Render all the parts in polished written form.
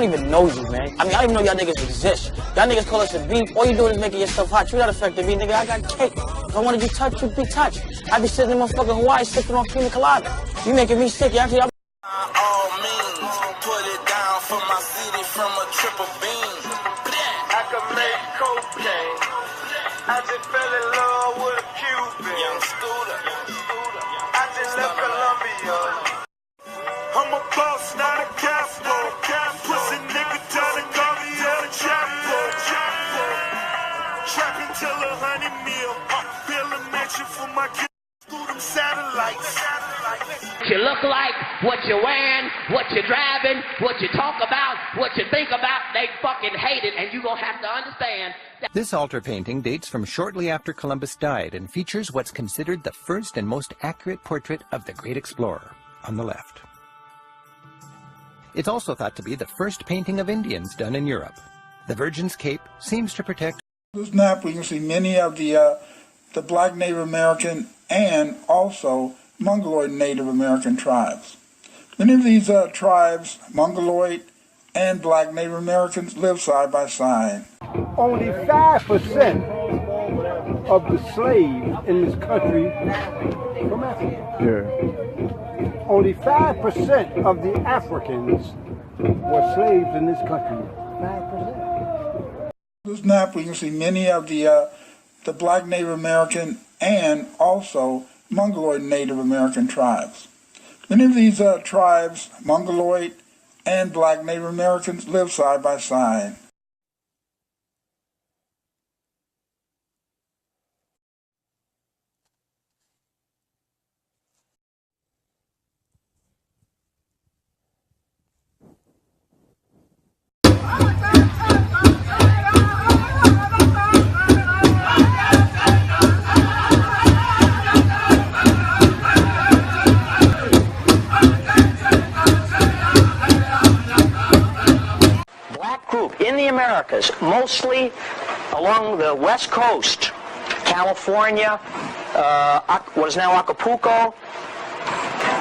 I don't even know you, man. I mean, I don't even know y'all niggas exist. Y'all niggas call us a beef. All you doing is making yourself hot. You not affecting me, nigga. I got cake. If I wanted you touched, you'd be touched. I be sitting in motherfucking Hawaii sipping on pina colada. You making me sick. Actually, all means, put it down for my city from a triple beam. I could make cocaine. I just fell in love with a Cuban. Young Scooter. I just left Colombia. I'm a boss, not a capo. Pussy nigga trying to call me out a chapel. Trapping till 100 mil. Build a mansion for my kids through them satellites. What you look like, what you're wearing, what you're driving, what you talk about, what you think about, they fucking hate it, and you're gonna have to understand. This altar painting dates from shortly after Columbus died and features what's considered the first and most accurate portrait of the great explorer on the left. It's also thought to be the first painting of Indians done in Europe. The Virgin's Cape seems to protect. This map we can see many of the black Native American and also Mongoloid Native American tribes. Many of these tribes, Mongoloid and black Native Americans, live side by side. Only 5% of the slaves in this country from Africa. Yeah. Only 5% of the Africans were slaves in this country. 5%. This map we can see many of the black Native American and also Mongoloid Native American tribes. Many of these tribes, Mongoloid and black Native Americans, live side by side. In the Americas, mostly along the west coast, California, what is now Acapulco,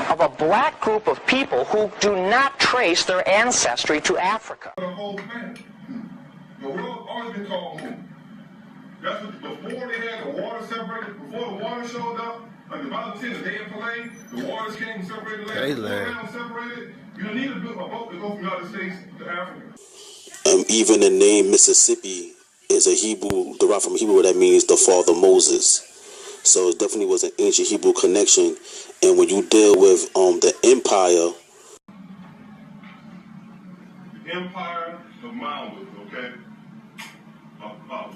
of a black group of people who do not trace their ancestry to Africa. The whole planet. The world always been called home. That's what, before they had the water separated, before the water showed up, like the Bible says, the day of Filet, the waters came and separated the land. The land separated. You don't need a boat to go from the United States to Africa. Even the name Mississippi is a Hebrew, derived from Hebrew, that means the father Moses. So it definitely was an ancient Hebrew connection. And when you deal with the empire. The empire of Maui, okay?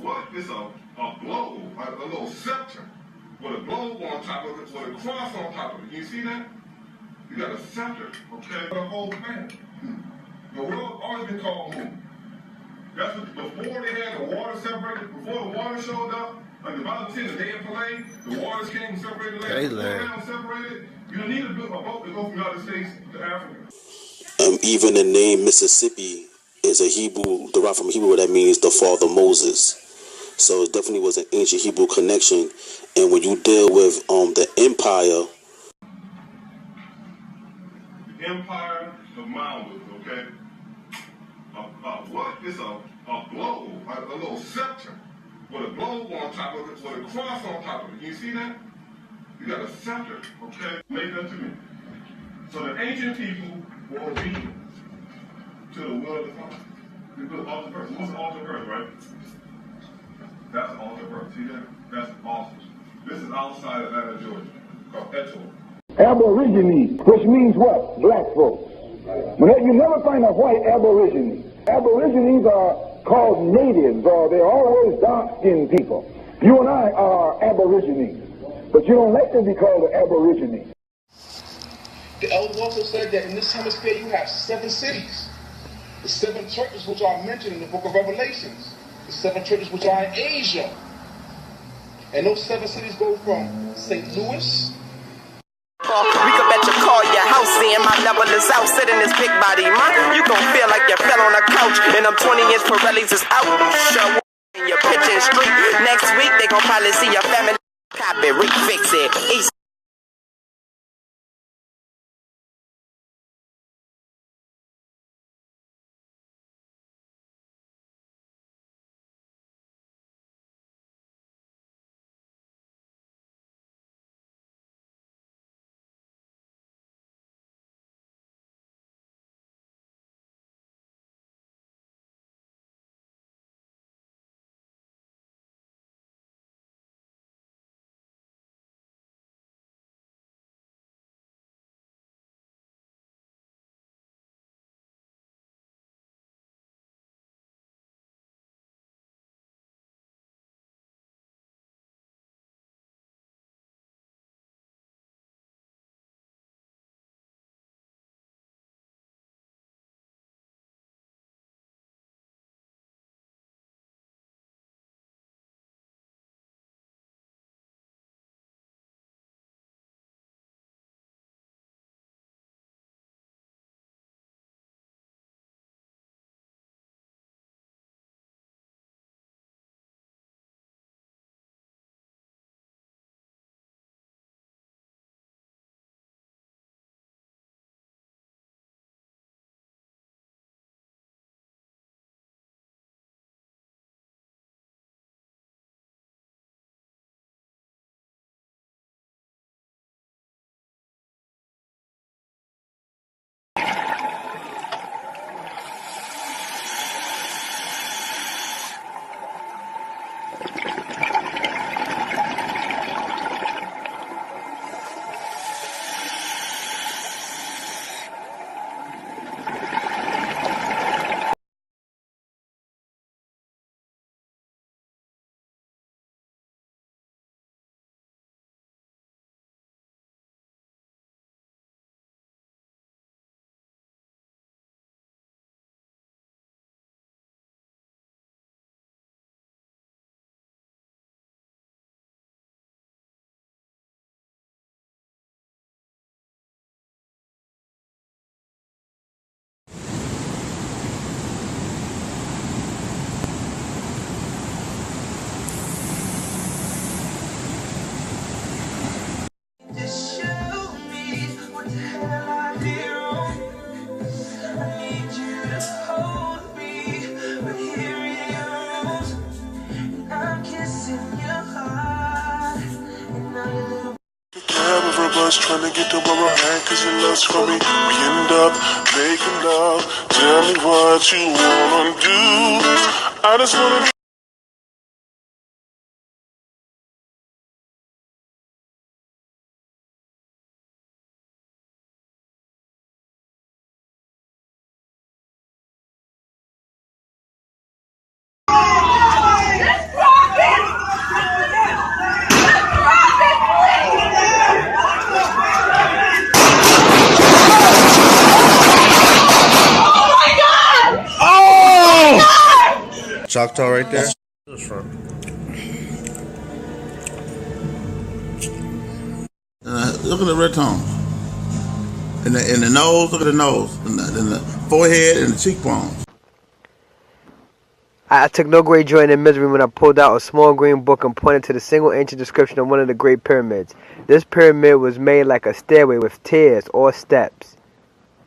What is a globe, a little scepter, with a globe on top of it, with a cross on top of it. You see that? You got a scepter, okay? The whole planet. The world always been called home. That's what, before they had the water separated, before the water showed up, like the Bible says, the day of Filet, the waters came and separated the land. The land separated. You don't need a boat to go from the United States to Africa. Even the name Mississippi is a Hebrew, derived from Hebrew, that means the father Moses. So it definitely was an ancient Hebrew connection. And when you deal with the empire. The empire of Maui, okay? What is a globe, a little scepter, with a globe on top of it, with a cross on top of it. You see that? You got a scepter, okay? Make that to me. So the ancient people were obedient to the will of the Father. We built altar first. What's the altar first, right? That's the altar first. See that? That's awesome. This is outside Atlanta, Georgia, called Etoile. Aborigines, which means what? Black folks. But you never find a white aborigine. Aborigines are called natives, or they're always dark-skinned people. You and I are aborigines, but you don't like to be called an aborigine. The elders also said that in this hemisphere you have 7 cities. The 7 churches which are mentioned in the book of Revelations. The 7 churches which are in Asia. And those 7 cities go from St. Louis. We could bet your car, your house in. My level is out, sitting this big body, man. You gon' feel like you fell on a couch, and them 20-inch Pirellis is out. Show in your pitching street. Next week, they gon' probably see your family. Copy, refix it. us, trying to get to where I'm at, cause your love's for me. We end up making love. Tell me what you wanna do. I just wanna. Choctaw right there. Look at the red tone. In the nose, look at the nose. In the forehead and the cheekbones. I took no great joy in misery when I pulled out a small green book and pointed to the single ancient description of one of the great pyramids. This pyramid was made like a stairway with tiers or steps.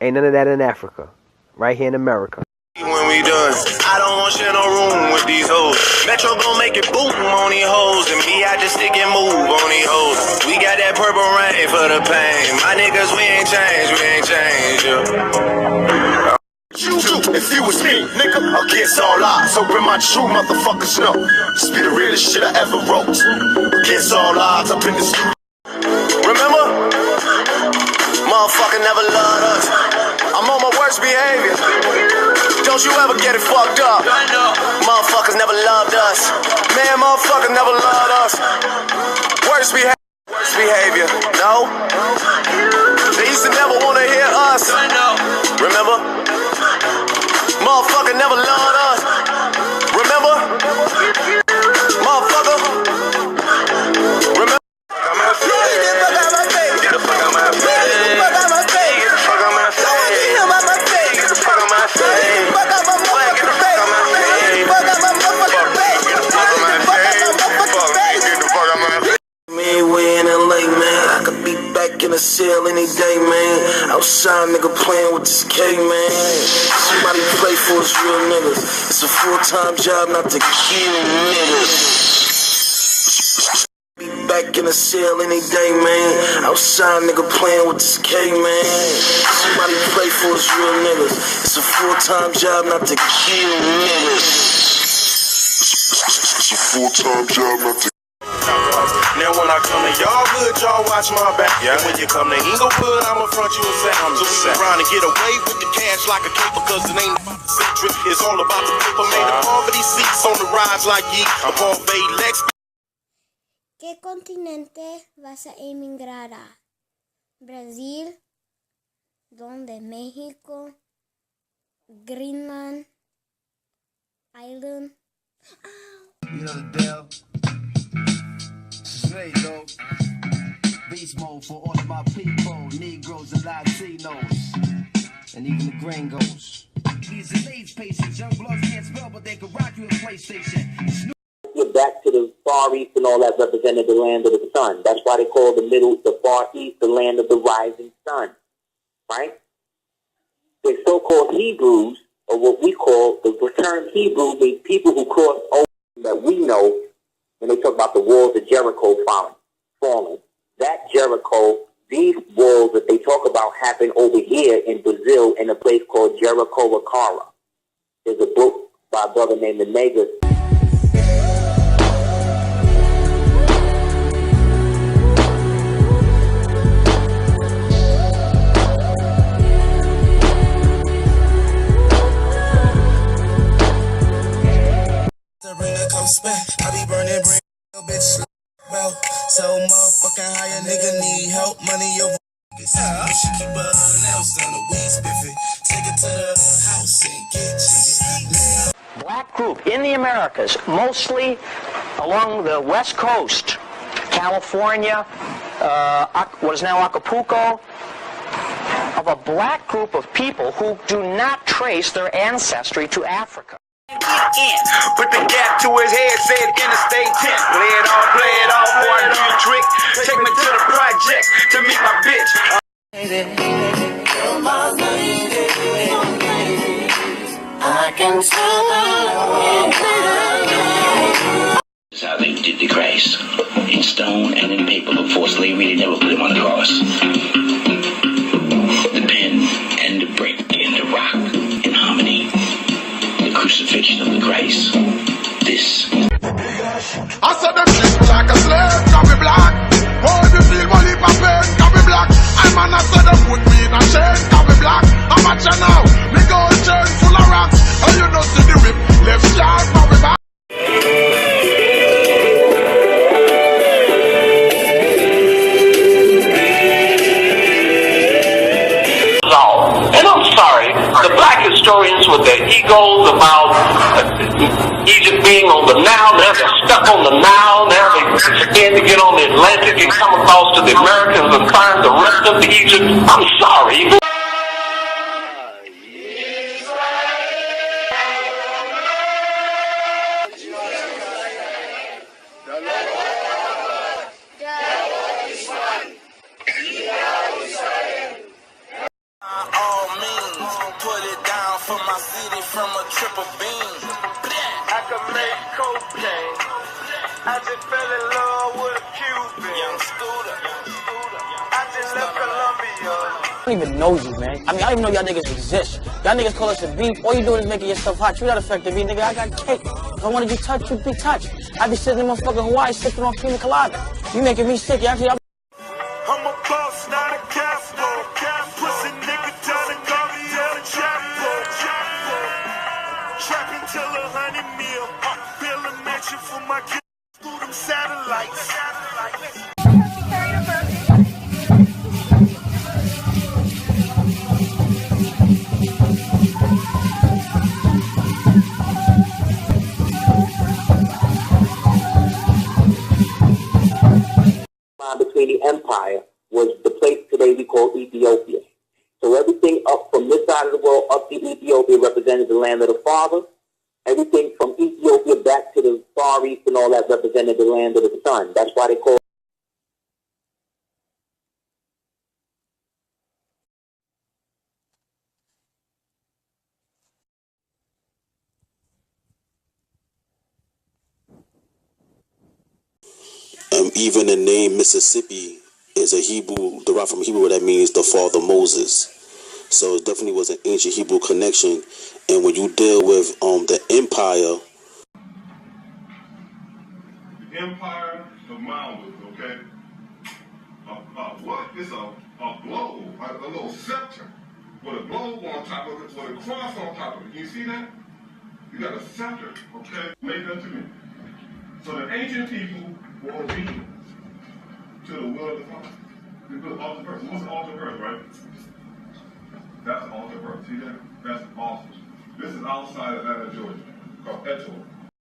Ain't none of that in Africa. Right here in America. When we done, I don't want share no room with these hoes. Metro gon' make it boom on these hoes, and me, I just stick and move on these hoes. We got that purple rain for the pain. My niggas, we ain't changed, yeah. You too, if you was me, nigga, against all odds. Open my true motherfuckers know. This be the realest shit I ever wrote. Against all odds, up in the studio. Remember? Motherfucker never loved us. I'm on my worst behavior. Don't you ever get it fucked up. Motherfuckers never loved us. Man, motherfuckers never loved us. Worst behavior. No? They used to never want to hear us. Remember? Motherfucker never loved us. Remember? Motherfucker. Remember? Get the fuck out my face. Get the fuck out my face. Get the fuck out my face. Get the fuck out my face. Get the fuck out my face. Get the fuck out my face. Get the fuck out my face. Get the fuck out my face. Get the fuck out my face. Me way in LA, man. I could be back in the cell any day, man. Outside, nigga, playing with this K, man. Somebody play for us real niggas. It's a full-time job not to kill niggas. Be back in the cell any day, man. Outside, nigga, playing with this K, man. Somebody play for us real niggas. It's a full-time job not to kill niggas. It's a full-time job not to. Now when I come to y'all hood, y'all watch my back. Yeah. And when you come to Inglewood, I'ma front you a sack. So we be trying to get away with the cash like a caper, cause it ain't about the secret. It's all about the paper. Made the poverty seats on the rise like ye. A Bombay Lex. ¿Qué continente vas a emigrar a? Brasil, ¿dónde? México, Greenland, Island. You know the deal. This is me, though. Beast mode for all of my people, Negroes and Latinos, and even the gringos. These are AIDS patients, young bloods can't spell, but they can rock you in PlayStation. Get back to the Far East and all that represented the land of the sun. That's why they call the Far East, the land of the rising sun, right? The so-called Hebrews, or what we call the term Hebrew, means people who crossed over that we know when they talk about the walls of Jericho falling. That Jericho, these walls that they talk about happen over here in Brazil in a place called Jericoacoara. There's a book by a brother named the Negus. I be burning brain, bitch. Well, so motherfucking high, a nigga need help, money over. We should keep a nails on the weed spiffy. Take it to the house and get jiggy. Black group in the Americas, mostly along the West Coast, California, what is now Acapulco, of a black group of people who do not trace their ancestry to Africa. Put the gap to his head, said interstate 10. Play it off, boy, I do the trick. Take me to the project to meet my bitch. I can That's how they did the Christ. In stone and in paper. Before slavery, they never put him on the cross. The pen and the brick and the rock in harmony. The crucifixion of the Christ. This. I said them treat me like a slave, can be black. Oh, if you feel money for pain, can be black. I man, I said them put me in a chain, can be black. I'm at you now, me gold chain full of rocks. And you don't see the whip, left sharp, can be back. And I'm sorry, the black historians with their egos about Egypt being on the Nile, now they're stuck on the Nile, now they're scared to get on the Atlantic and come across to the Americas and find the rest of the Egypt. I'm sorry. Put it down for my city from a triple beam. I could make cocaine. I just fell in love with a Cuban. Young Scooter. I just left Colombia. I don't even know you, man. I mean, I don't even know y'all niggas exist. Y'all niggas call us a beef. All you doing is making yourself hot. You not affecting me, nigga. I got cake. If I wanted you touched, you'd be touched. I be sitting in motherfucking Hawaii sipping on pina colada. You making me sick. Actually, I'm a boss, not a caspo. Pussy nigga down and call me El Chapo. Trapping till 100 mil. Build a mansion for my kids. Through them satellites. Between the empire was the place today we call Ethiopia. So everything up from this side of the world up to Ethiopia represented the land of the Father. Everything from Ethiopia back to the Far East and all that represented the land of the Son. That's why they call Even the name Mississippi is a Hebrew, derived from Hebrew, that means the father Moses. So it definitely was an ancient Hebrew connection. And when you deal with the empire, The empire of Maui, okay? What? It's a globe, a little scepter with a globe on top of it, with a cross on top of it. You see that? You got a scepter, okay? Make that to me. So the ancient people were obedient to the will of the Father. We put altar earth. What's altar earth, right? That's altar earth. See that? That's awesome. This is outside Atlanta, Georgia, called Etor.